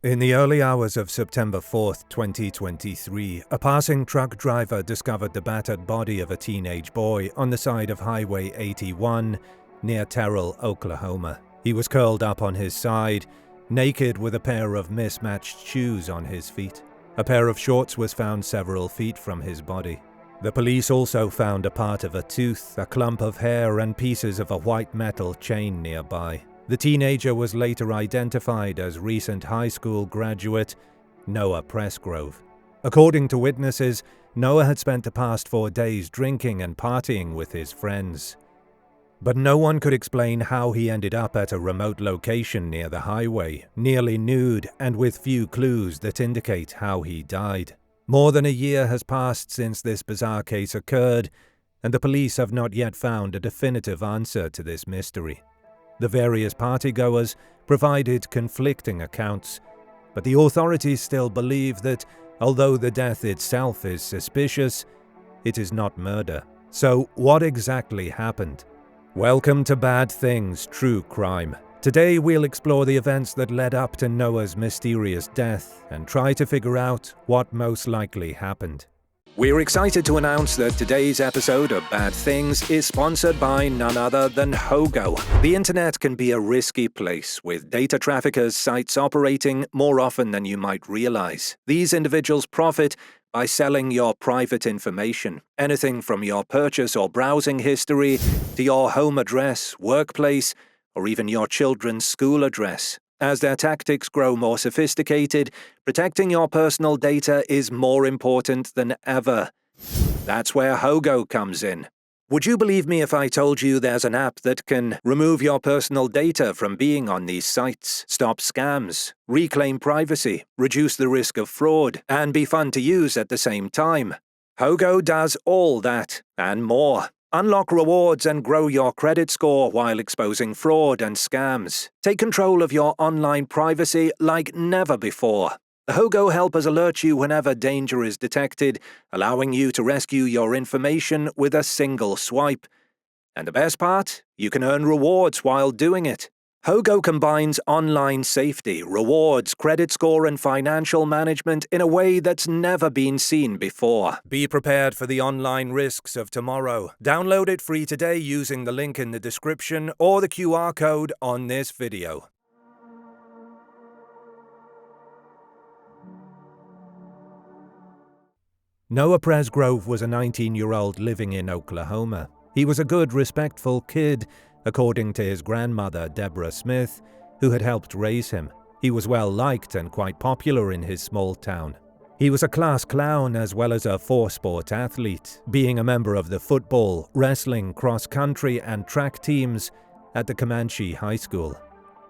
In the early hours of September 4th, 2023, a passing truck driver discovered the battered body of a teenage boy on the side of Highway 81 near Terrell, Oklahoma. He was curled up on his side, naked with a pair of mismatched shoes on his feet. A pair of shorts was found several feet from his body. The police also found a part of a tooth, a clump of hair, and pieces of a white metal chain nearby. The teenager was later identified as recent high school graduate Noah Presgrove. According to witnesses, Noah had spent the past 4 days drinking and partying with his friends. But no one could explain how he ended up at a remote location near the highway, nearly nude and with few clues that indicate how he died. More than a year has passed since this bizarre case occurred, and the police have not yet found a definitive answer to this mystery. The various partygoers provided conflicting accounts, but the authorities still believe that, although the death itself is suspicious, it is not murder. So, what exactly happened? Welcome to Bad Things True Crime. Today we'll explore the events that led up to Noah's mysterious death and try to figure out what most likely happened. We're excited to announce that today's episode of Bad Things is sponsored by none other than Hogo. The internet can be a risky place, with data traffickers' sites operating more often than you might realize. These individuals profit by selling your private information, anything from your purchase or browsing history to your home address, workplace, or even your children's school address. As their tactics grow more sophisticated, protecting your personal data is more important than ever. That's where Hogo comes in. Would you believe me if I told you there's an app that can remove your personal data from being on these sites, stop scams, reclaim privacy, reduce the risk of fraud, and be fun to use at the same time? Hogo does all that and more. Unlock rewards and grow your credit score while exposing fraud and scams. Take control of your online privacy like never before. The Hogo helpers alert you whenever danger is detected, allowing you to rescue your information with a single swipe. And the best part? You can earn rewards while doing it. Hogo combines online safety, rewards, credit score, and financial management in a way that's never been seen before. Be prepared for the online risks of tomorrow. Download it free today using the link in the description or the QR code on this video. Noah Presgrove was a 19-year-old living in Oklahoma. He was a good, respectful kid, according to his grandmother, Deborah Smith, who had helped raise him. He was well-liked and quite popular in his small town. He was a class clown as well as a four-sport athlete, being a member of the football, wrestling, cross-country, and track teams at the Comanche High School.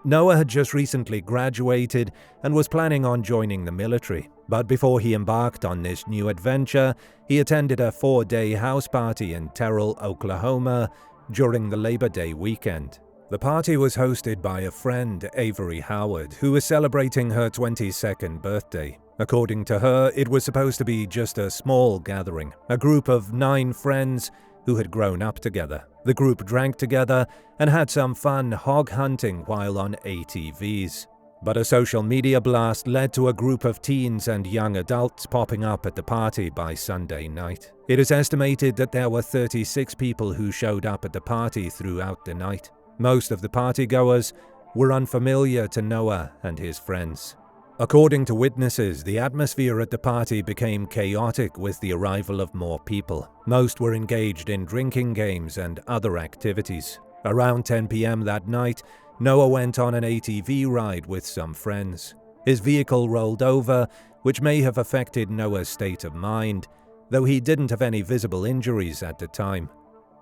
Noah had just recently graduated and was planning on joining the military. But before he embarked on this new adventure, he attended a 4-day house party in Terrell, Oklahoma, during the Labor Day weekend. The party was hosted by a friend, Avery Howard, who was celebrating her 22nd birthday. According to her, it was supposed to be just a small gathering, a group of 9 friends who had grown up together. The group drank together and had some fun hog hunting while on ATVs. But a social media blast led to a group of teens and young adults popping up at the party by Sunday night. It is estimated that there were 36 people who showed up at the party throughout the night. Most of the partygoers were unfamiliar to Noah and his friends. According to witnesses, the atmosphere at the party became chaotic with the arrival of more people. Most were engaged in drinking games and other activities. Around 10 p.m. that night, Noah went on an ATV ride with some friends. His vehicle rolled over, which may have affected Noah's state of mind, though he didn't have any visible injuries at the time.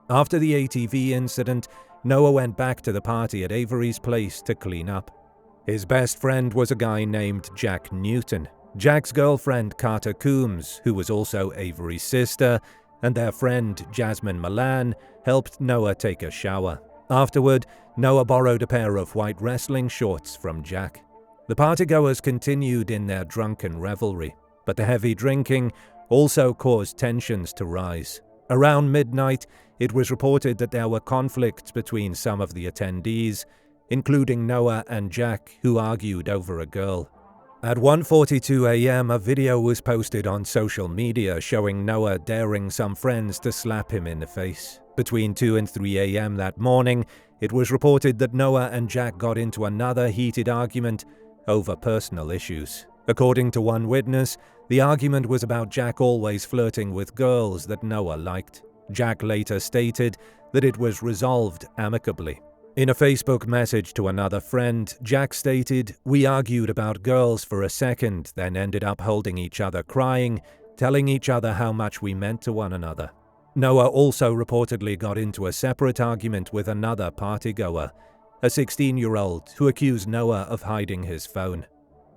After the ATV incident, Noah went back to the party at Avery's place to clean up. His best friend was a guy named Jack Newton. Jack's girlfriend, Carter Coombs, who was also Avery's sister, and their friend, Jasmine Milan, helped Noah take a shower. Afterward, Noah borrowed a pair of white wrestling shorts from Jack. The partygoers continued in their drunken revelry, but the heavy drinking also caused tensions to rise. Around midnight, it was reported that there were conflicts between some of the attendees, including Noah and Jack, who argued over a girl. At 1:42 a.m., a video was posted on social media showing Noah daring some friends to slap him in the face. Between 2 and 3 a.m. that morning, it was reported that Noah and Jack got into another heated argument over personal issues. According to one witness, the argument was about Jack always flirting with girls that Noah liked. Jack later stated that it was resolved amicably. In a Facebook message to another friend, Jack stated, "We argued about girls for a second, then ended up holding each other crying, telling each other how much we meant to one another." Noah also reportedly got into a separate argument with another partygoer, a 16-year-old who accused Noah of hiding his phone.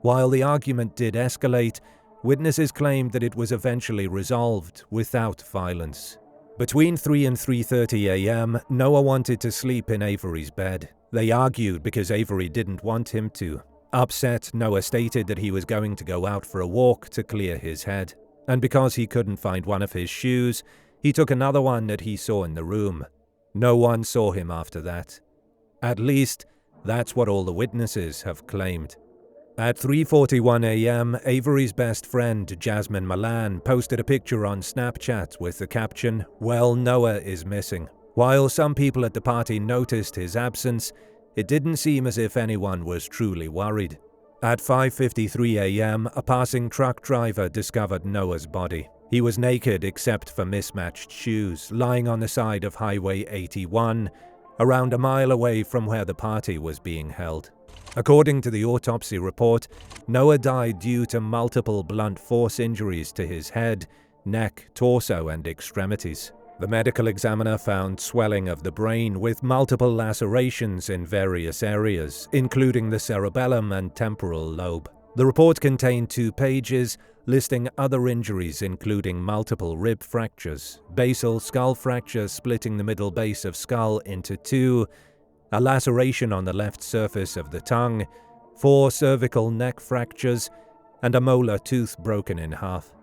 While the argument did escalate, witnesses claimed that it was eventually resolved without violence. Between 3 and 3:30 a.m., Noah wanted to sleep in Avery's bed. They argued because Avery didn't want him to. Upset, Noah stated that he was going to go out for a walk to clear his head. And because he couldn't find one of his shoes, he took another one that he saw in the room. No one saw him after that. At least, that's what all the witnesses have claimed. At 3:41 a.m., Avery's best friend, Jasmine Milan, posted a picture on Snapchat with the caption, "Well, Noah is missing." While some people at the party noticed his absence, it didn't seem as if anyone was truly worried. At 5:53 a.m., a passing truck driver discovered Noah's body. He was naked except for mismatched shoes, lying on the side of Highway 81, around a mile away from where the party was being held. According to the autopsy report, Noah died due to multiple blunt force injuries to his head, neck, torso, and extremities. The medical examiner found swelling of the brain with multiple lacerations in various areas, including the cerebellum and temporal lobe. The report contained 2 pages listing other injuries including multiple rib fractures, basal skull fracture splitting the middle base of skull into 2, a laceration on the left surface of the tongue, 4 cervical neck fractures, and a molar tooth broken in half.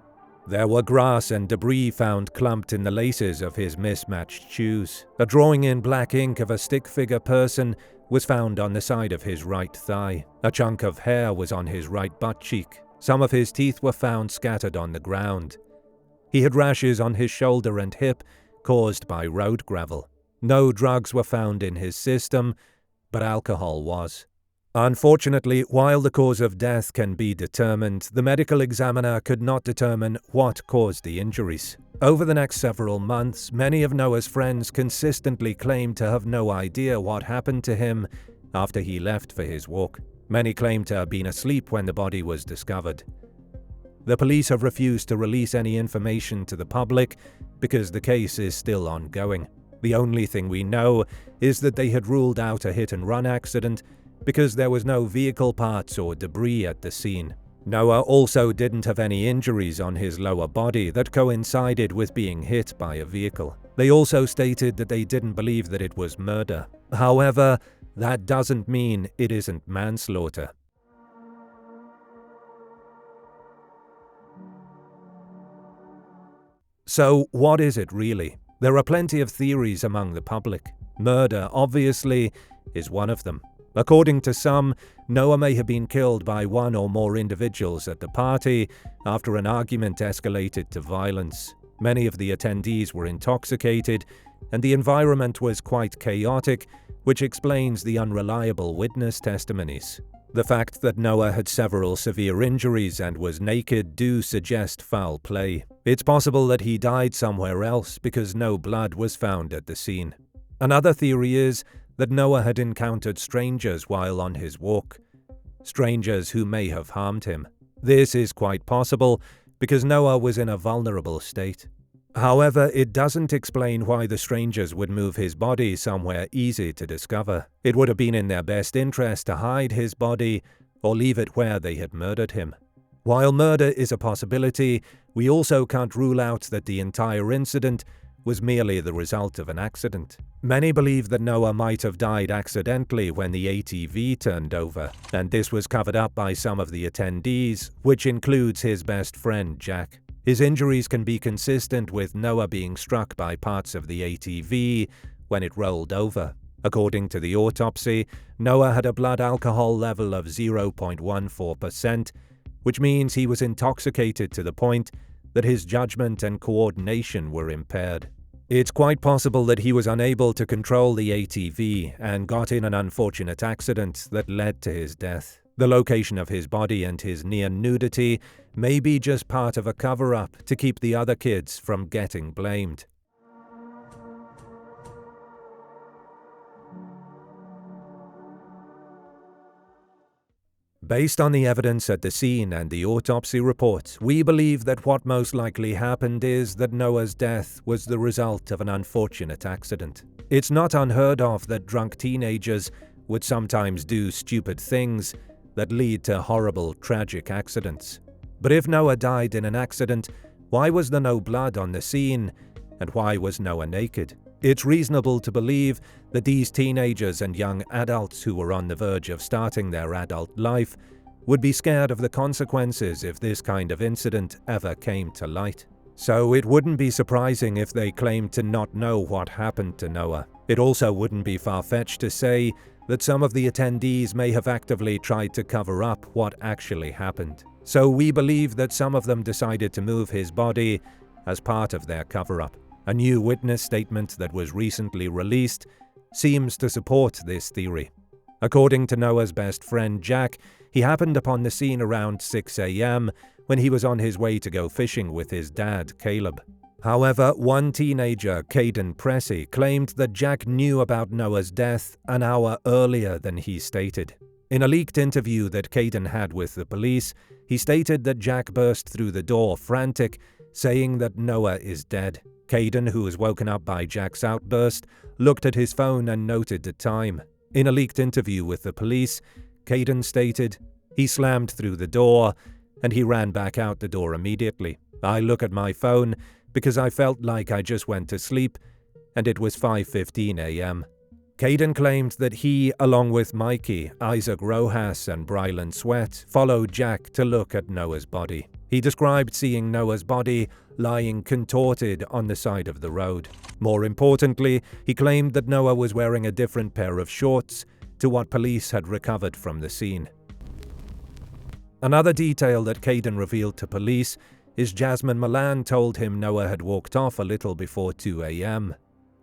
There were grass and debris found clumped in the laces of his mismatched shoes. A drawing in black ink of a stick figure person was found on the side of his right thigh. A chunk of hair was on his right butt cheek. Some of his teeth were found scattered on the ground. He had rashes on his shoulder and hip caused by road gravel. No drugs were found in his system, but alcohol was. Unfortunately, while the cause of death can be determined, the medical examiner could not determine what caused the injuries. Over the next several months, many of Noah's friends consistently claimed to have no idea what happened to him after he left for his walk. Many claimed to have been asleep when the body was discovered. The police have refused to release any information to the public because the case is still ongoing. The only thing we know is that they had ruled out a hit-and-run accident because there was no vehicle parts or debris at the scene. Noah also didn't have any injuries on his lower body that coincided with being hit by a vehicle. They also stated that they didn't believe that it was murder. However, that doesn't mean it isn't manslaughter. So, what is it really? There are plenty of theories among the public. Murder, obviously, is one of them. According to some, Noah may have been killed by one or more individuals at the party after an argument escalated to violence. Many of the attendees were intoxicated, and the environment was quite chaotic, which explains the unreliable witness testimonies. The fact that Noah had several severe injuries and was naked do suggest foul play. It's possible that he died somewhere else because no blood was found at the scene. Another theory is that Noah had encountered strangers while on his walk. Strangers who may have harmed him. This is quite possible because Noah was in a vulnerable state. However, it doesn't explain why the strangers would move his body somewhere easy to discover. It would have been in their best interest to hide his body or leave it where they had murdered him. While murder is a possibility, we also can't rule out that the entire incident was merely the result of an accident. Many believe that Noah might have died accidentally when the ATV turned over, and this was covered up by some of the attendees, which includes his best friend Jack. His injuries can be consistent with Noah being struck by parts of the ATV when it rolled over. According to the autopsy, Noah had a blood alcohol level of 0.14%, which means he was intoxicated to the point that his judgment and coordination were impaired. It's quite possible that he was unable to control the ATV and got in an unfortunate accident that led to his death. The location of his body and his near nudity may be just part of a cover-up to keep the other kids from getting blamed. Based on the evidence at the scene and the autopsy report, we believe that what most likely happened is that Noah's death was the result of an unfortunate accident. It's not unheard of that drunk teenagers would sometimes do stupid things that lead to horrible, tragic accidents. But if Noah died in an accident, why was there no blood on the scene, and why was Noah naked? It's reasonable to believe that these teenagers and young adults who were on the verge of starting their adult life would be scared of the consequences if this kind of incident ever came to light. So it wouldn't be surprising if they claimed to not know what happened to Noah. It also wouldn't be far-fetched to say that some of the attendees may have actively tried to cover up what actually happened. So we believe that some of them decided to move his body as part of their cover-up. A new witness statement that was recently released seems to support this theory. According to Noah's best friend Jack, he happened upon the scene around 6 a.m. when he was on his way to go fishing with his dad, Caleb. However, one teenager, Caden Pressey, claimed that Jack knew about Noah's death an hour earlier than he stated. In a leaked interview that Caden had with the police, he stated that Jack burst through the door frantic, saying that Noah is dead. Caden, who was woken up by Jack's outburst, looked at his phone and noted the time. In a leaked interview with the police, Caden stated, "He slammed through the door, and he ran back out the door immediately. I look at my phone because I felt like I just went to sleep, and it was 5:15 a.m. Caden claimed that he, along with Mikey, Isaac Rojas, and Brylan Sweat, followed Jack to look at Noah's body. He described seeing Noah's body lying contorted on the side of the road. More importantly, he claimed that Noah was wearing a different pair of shorts to what police had recovered from the scene. Another detail that Caden revealed to police is Jasmine Milan told him Noah had walked off a little before 2 a.m.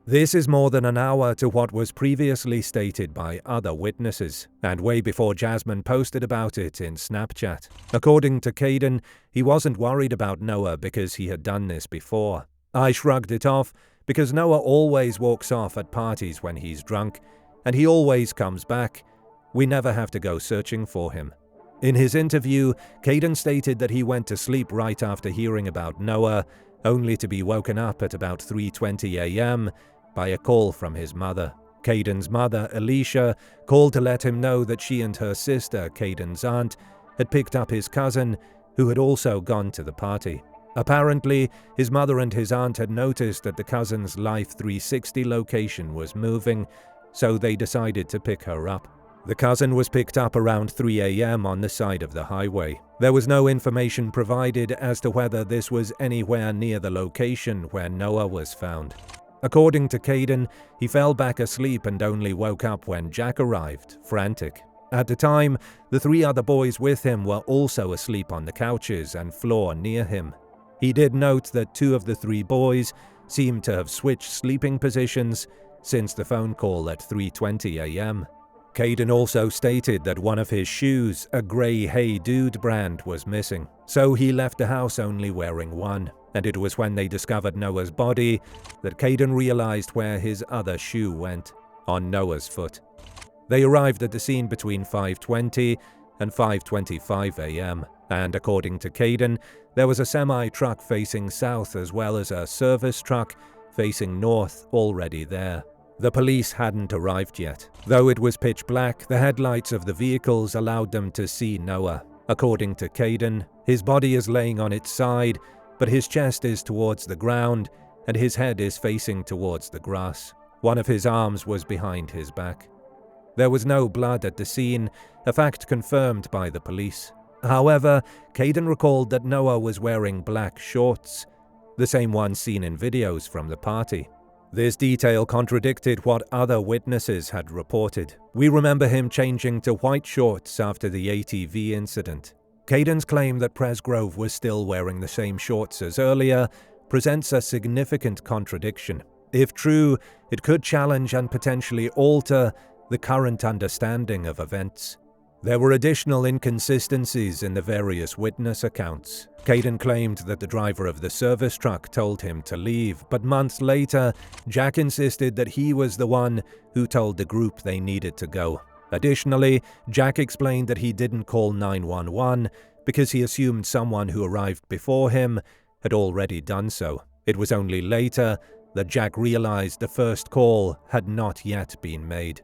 This is more than an hour to what was previously stated by other witnesses, and way before Jasmine posted about it in Snapchat. According to Caden, he wasn't worried about Noah because he had done this before. "I shrugged it off because Noah always walks off at parties when he's drunk, and he always comes back. We never have to go searching for him." In his interview, Caden stated that he went to sleep right after hearing about Noah, only to be woken up at about 3:20 a.m. by a call from his mother. Caden's mother, Alicia, called to let him know that she and her sister, Caden's aunt, had picked up his cousin, who had also gone to the party. Apparently, his mother and his aunt had noticed that the cousin's Life 360 location was moving, so they decided to pick her up. The cousin was picked up around 3 a.m. on the side of the highway. There was no information provided as to whether this was anywhere near the location where Noah was found. According to Caden, he fell back asleep and only woke up when Jack arrived, frantic. At the time, the 3 other boys with him were also asleep on the couches and floor near him. He did note that 2 of the 3 boys seemed to have switched sleeping positions since the phone call at 3:20 a.m. Caden also stated that one of his shoes, a grey Hey Dude brand, was missing, so he left the house only wearing one. And it was when they discovered Noah's body that Caden realized where his other shoe went, on Noah's foot. They arrived at the scene between 5:20 and 5:25 a.m., and according to Caden, there was a semi-truck facing south as well as a service truck facing north already there. The police hadn't arrived yet. Though it was pitch black, the headlights of the vehicles allowed them to see Noah. According to Caden, his body is laying on its side, but his chest is towards the ground and his head is facing towards the grass. One of his arms was behind his back. There was no blood at the scene, a fact confirmed by the police. However, Caden recalled that Noah was wearing black shorts, the same ones seen in videos from the party. This detail contradicted what other witnesses had reported. "We remember him changing to white shorts after the ATV incident." Caden's claim that Presgrove was still wearing the same shorts as earlier presents a significant contradiction. If true, it could challenge and potentially alter the current understanding of events. There were additional inconsistencies in the various witness accounts. Caden claimed that the driver of the service truck told him to leave, but months later, Jack insisted that he was the one who told the group they needed to go. Additionally, Jack explained that he didn't call 911 because he assumed someone who arrived before him had already done so. It was only later that Jack realized the first call had not yet been made.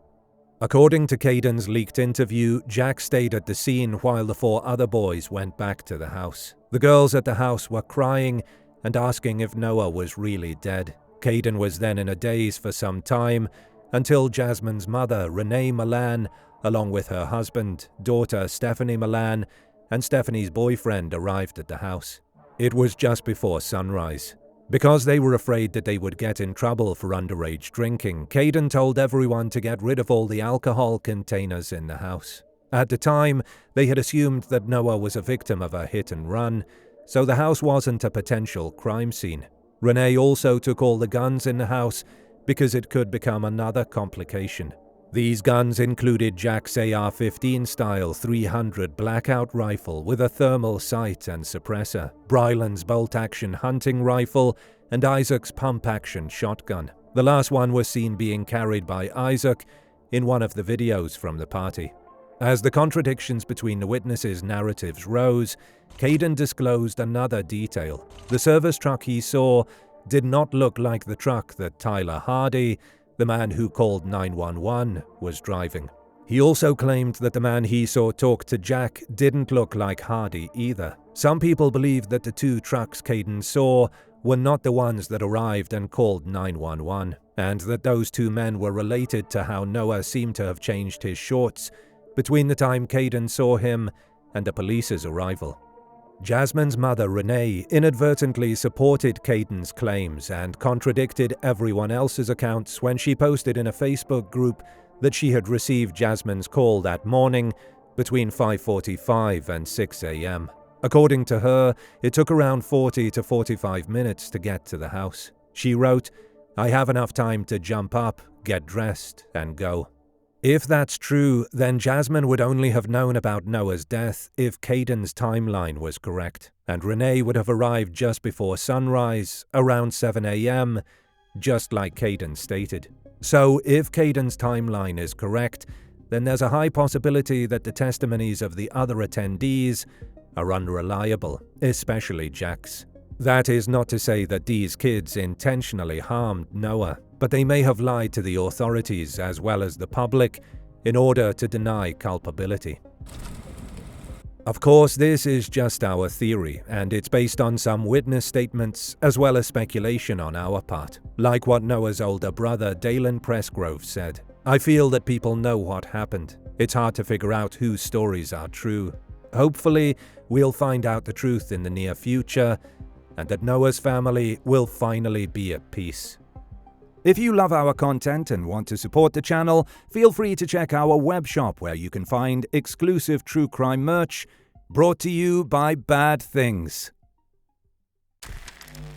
According to Caden's leaked interview, Jack stayed at the scene while the 4 other boys went back to the house. The girls at the house were crying and asking if Noah was really dead. Caden was then in a daze for some time until Jasmine's mother, Renee Milan, along with her husband, daughter Stephanie Milan, and Stephanie's boyfriend arrived at the house. It was just before sunrise. Because they were afraid that they would get in trouble for underage drinking, Caden told everyone to get rid of all the alcohol containers in the house. At the time, they had assumed that Noah was a victim of a hit and run, so the house wasn't a potential crime scene. Renee also took all the guns in the house because it could become another complication. These guns included Jack's AR-15 style 300 blackout rifle with a thermal sight and suppressor, Bryland's bolt-action hunting rifle, and Isaac's pump-action shotgun. The last one was seen being carried by Isaac in one of the videos from the party. As the contradictions between the witnesses' narratives rose, Caden disclosed another detail. The service truck he saw did not look like the truck that Tyler Hardy, the man who called 911, was driving. He also claimed that the man he saw talk to Jack didn't look like Hardy either. Some people believed that the 2 trucks Caden saw were not the ones that arrived and called 911, and that those 2 men were related to how Noah seemed to have changed his shorts between the time Caden saw him and the police's arrival. Jasmine's mother, Renee, inadvertently supported Caden's claims and contradicted everyone else's accounts when she posted in a Facebook group that she had received Jasmine's call that morning between 5:45 and 6 a.m. According to her, it took around 40 to 45 minutes to get to the house. She wrote, "I have enough time to jump up, get dressed, and go." If that's true, then Jasmine would only have known about Noah's death if Caden's timeline was correct, and Renee would have arrived just before sunrise, around 7 a.m., just like Caden stated. So if Caden's timeline is correct, then there's a high possibility that the testimonies of the other attendees are unreliable, especially Jack's. That is not to say that these kids intentionally harmed Noah, but they may have lied to the authorities as well as the public in order to deny culpability. Of course, this is just our theory, and it's based on some witness statements as well as speculation on our part. Like what Noah's older brother, Dalen Presgrove, said, "I feel that people know what happened. It's hard to figure out whose stories are true. Hopefully, we'll find out the truth in the near future, and that Noah's family will finally be at peace." If you love our content and want to support the channel, feel free to check our web shop where you can find exclusive true crime merch brought to you by Bad Things.